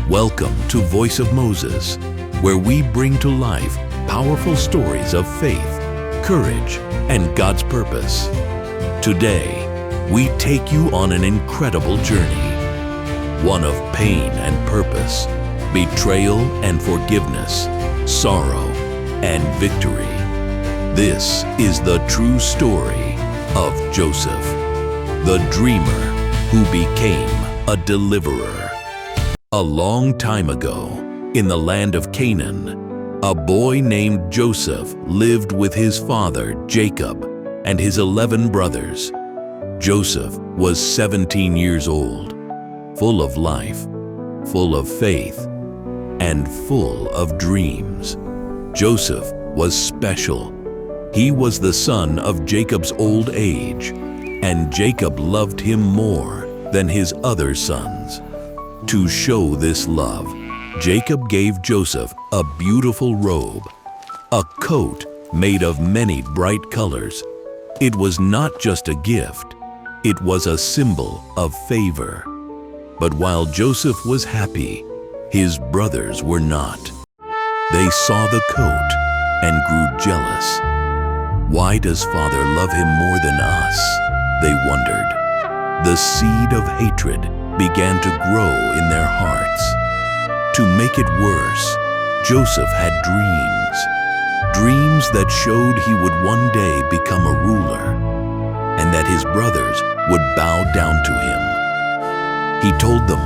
Welcome to Voice of Moses, where we bring to life powerful stories of faith, courage, and God's purpose. Today, we take you on an incredible journey, one of pain and purpose, betrayal and forgiveness, sorrow and victory. This is the true story of Joseph, the dreamer who became a deliverer. A long time ago, in the land of Canaan, a boy named Joseph lived with his father Jacob and his 11 brothers. Joseph was 17 years old, full of life, full of faith, and full of dreams. Joseph was special. He was the son of Jacob's old age, and Jacob loved him more than his other sons. To show this love, Jacob gave Joseph a beautiful robe, a coat made of many bright colors. It was not just a gift, it was a symbol of favor. But while Joseph was happy, his brothers were not. They saw the coat and grew jealous. Why does Father love him more than us? They wondered. The seed of hatred began to grow in their hearts. To make it worse, Joseph had dreams that showed he would one day become a ruler, and that his brothers would bow down to him. He told them,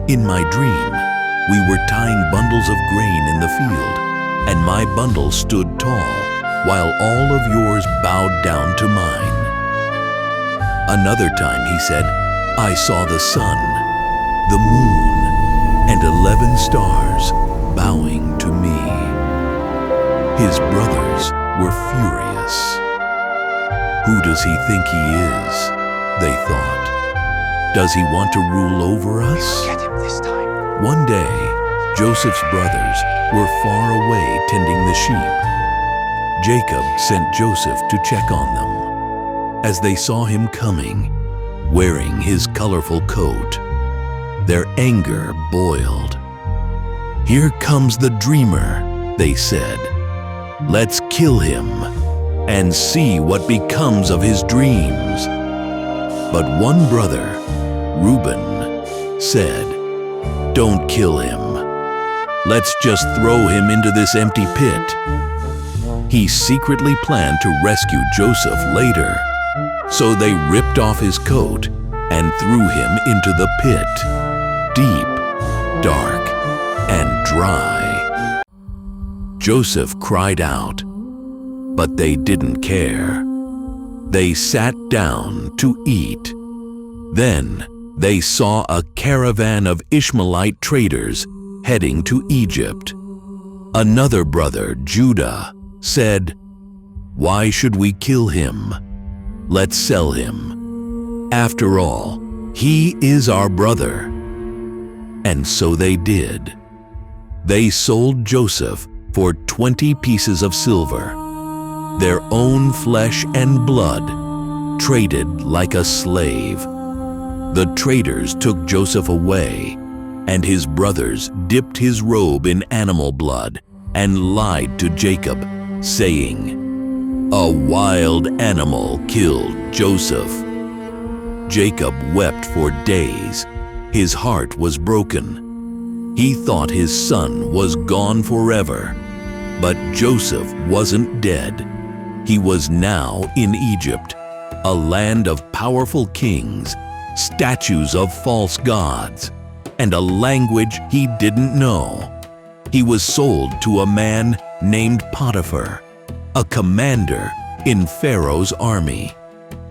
"In my dream, we were tying bundles of grain in the field, and my bundle stood tall, while all of yours bowed down to mine." Another time he said, "I saw the sun, the moon, and 11 stars bowing to me." His brothers were furious. "Who does he think he is?" they thought. "Does he want to rule over us?" Get him this time. One day, Joseph's brothers were far away tending the sheep. Jacob sent Joseph to check on them. As they saw him coming, wearing his colorful coat, their anger boiled. "Here comes the dreamer," they said. "Let's kill him and see what becomes of his dreams." But one brother, Reuben, said, "Don't kill him. Let's just throw him into this empty pit." He secretly planned to rescue Joseph later, so they ripped off his coat and threw him into the pit, deep, dark, and dry. Joseph cried out, but they didn't care. They sat down to eat. Then they saw a caravan of Ishmaelite traders heading to Egypt. Another brother, Judah, said, "Why should we kill him? Let's sell him. After all, he is our brother." And so they did. They sold Joseph for 20 pieces of silver, their own flesh and blood, traded like a slave. The traders took Joseph away, and his brothers dipped his robe in animal blood and lied to Jacob, saying, "A wild animal killed Joseph." Jacob wept for days. His heart was broken. He thought his son was gone forever. But Joseph wasn't dead. He was now in Egypt, a land of powerful kings, statues of false gods, and a language he didn't know. He was sold to a man named Potiphar, a commander in Pharaoh's army.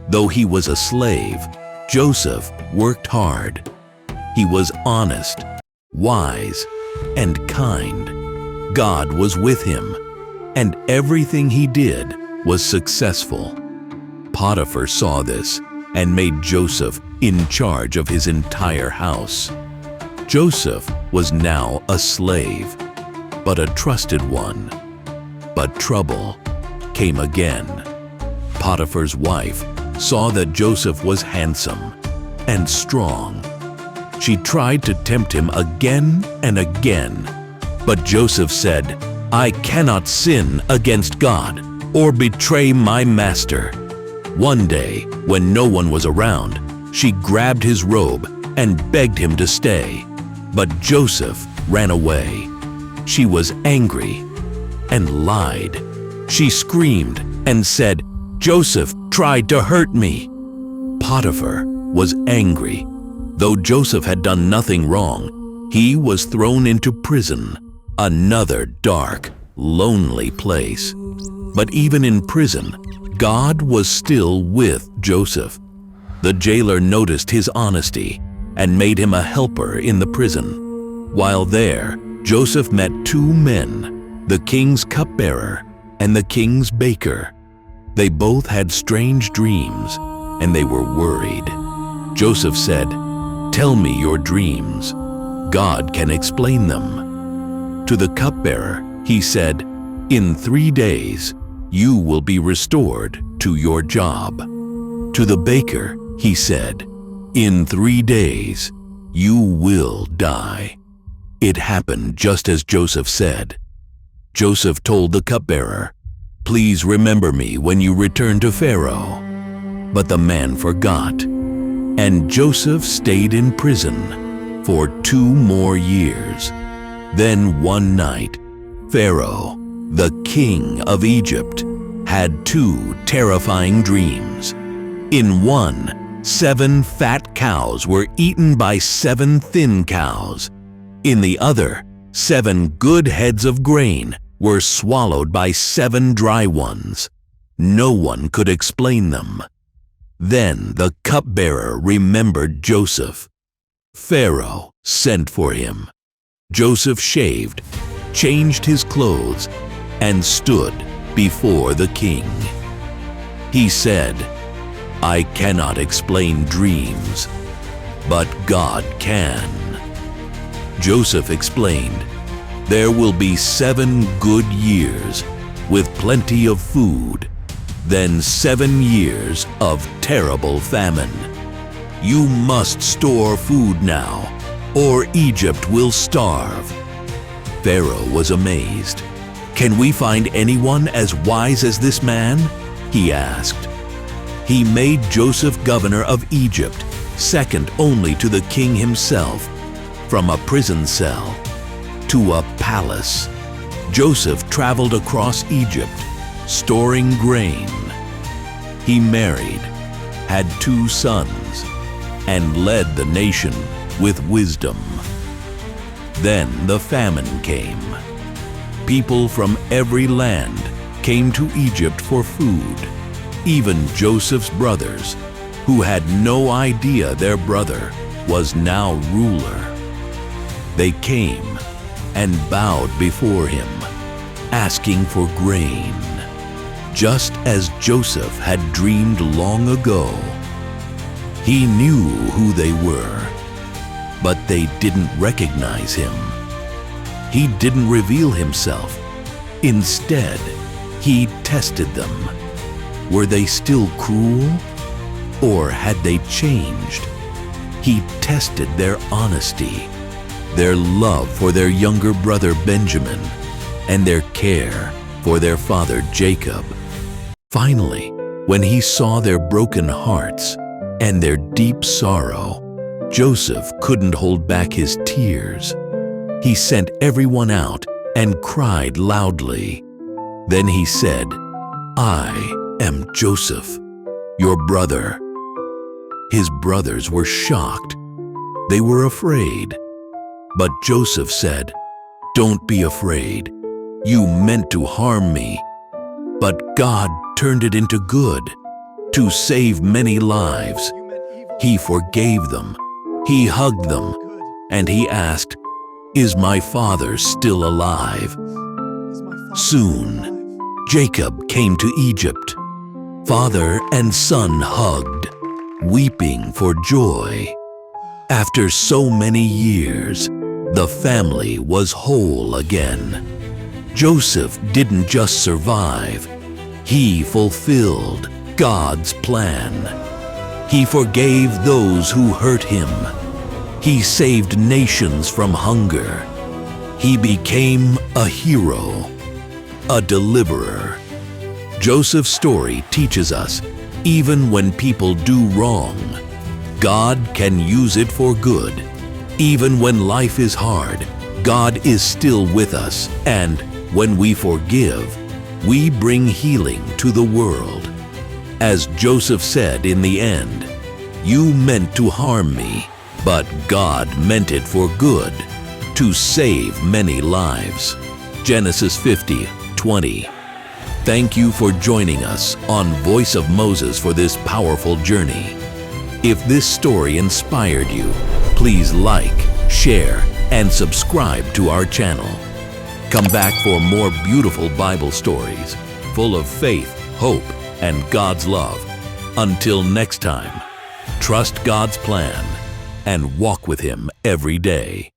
Though he was a slave, Joseph worked hard. He was honest, wise, and kind. God was with him, and everything he did was successful. Potiphar saw this and made Joseph in charge of his entire house. Joseph was now a slave, but a trusted one. But trouble came again. Potiphar's wife saw that Joseph was handsome and strong. She tried to tempt him again and again. But Joseph said, "I cannot sin against God or betray my master." One day, when no one was around, she grabbed his robe and begged him to stay. But Joseph ran away. She was angry and lied. She screamed and said, "Joseph tried to hurt me." Potiphar was angry. Though Joseph had done nothing wrong, he was thrown into prison, another dark, lonely place. But even in prison, God was still with Joseph. The jailer noticed his honesty and made him a helper in the prison. While there, Joseph met two men, the king's cupbearer and the king's baker. They both had strange dreams, and they were worried. Joseph said, "Tell me your dreams. God can explain them." To the cupbearer, he said, "In 3 days, you will be restored to your job." To the baker, he said, "In 3 days, you will die." It happened just as Joseph said. Joseph told the cupbearer, "Please remember me when you return to Pharaoh." But the man forgot, and Joseph stayed in prison for 2 more years. Then one night, Pharaoh, the king of Egypt, had 2 terrifying dreams. In one, 7 fat cows were eaten by 7 thin cows. In the other, 7 good heads of grain were swallowed by 7 dry ones. No one could explain them. Then the cupbearer remembered Joseph. Pharaoh sent for him. Joseph shaved, changed his clothes, and stood before the king. He said, "I cannot explain dreams, but God can." Joseph explained, "There will be 7 good years with plenty of food, then 7 years of terrible famine. You must store food now, or Egypt will starve." Pharaoh was amazed. "Can we find anyone as wise as this man?" he asked. He made Joseph governor of Egypt, second only to the king himself. From a prison cell to a palace, Joseph traveled across Egypt, storing grain. He married, had 2 sons, and led the nation with wisdom. Then the famine came. People from every land came to Egypt for food, even Joseph's brothers, who had no idea their brother was now ruler. They came and bowed before him, asking for grain, just as Joseph had dreamed long ago. He knew who they were, but they didn't recognize him. He didn't reveal himself. Instead, he tested them. Were they still cruel, or had they changed? He tested their honesty, their love for their younger brother Benjamin, and their care for their father Jacob. Finally, when he saw their broken hearts and their deep sorrow, Joseph couldn't hold back his tears. He sent everyone out and cried loudly. Then he said, "I am Joseph, your brother." His brothers were shocked. They were afraid. But Joseph said, "Don't be afraid. You meant to harm me, but God turned it into good, to save many lives." He forgave them. He hugged them, and he asked, "Is my father still alive?" Soon, Jacob came to Egypt. Father and son hugged, weeping for joy. After so many years, the family was whole again. Joseph didn't just survive. He fulfilled God's plan. He forgave those who hurt him. He saved nations from hunger. He became a hero, a deliverer. Joseph's story teaches us, even when people do wrong, God can use it for good. Even when life is hard, God is still with us, and when we forgive, we bring healing to the world. As Joseph said in the end, "You meant to harm me, but God meant it for good, to save many lives." Genesis 50:20. Thank you for joining us on Voice of Moses for this powerful journey. If this story inspired you, please like, share, and subscribe to our channel. Come back for more beautiful Bible stories, full of faith, hope, and God's love. Until next time, trust God's plan and walk with Him every day.